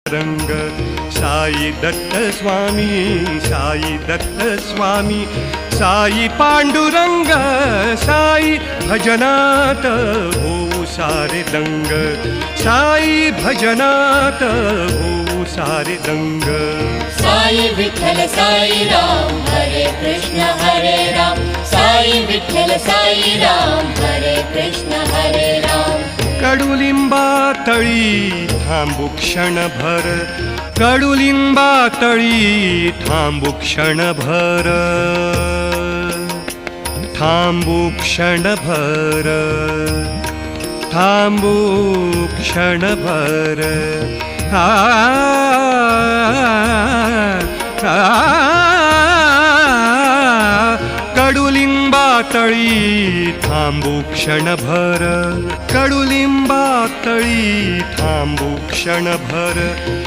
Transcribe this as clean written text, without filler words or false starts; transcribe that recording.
रंग साई दत्त स्वामी, साई दत्त स्वामी, साई पांडुरंग, साई भजनात होऊ सारे दंग, साई भजनात होऊ सारे दंग. साई विठ्ठल साई राम, हरे कृष्ण हरे राम, साई विठ्ठल साई राम, हरे कृष्ण हरे राम. कडुलिंबा तळी थांबू क्षणभर, कडुलिंबा तळी थांबू क्षणभर, थांबू क्षणभर, थांबू क्षणभर. आ कडुलिंबा तळी थांबू क्षणभर, कडुलिंबा तळी थांबू क्षणभर,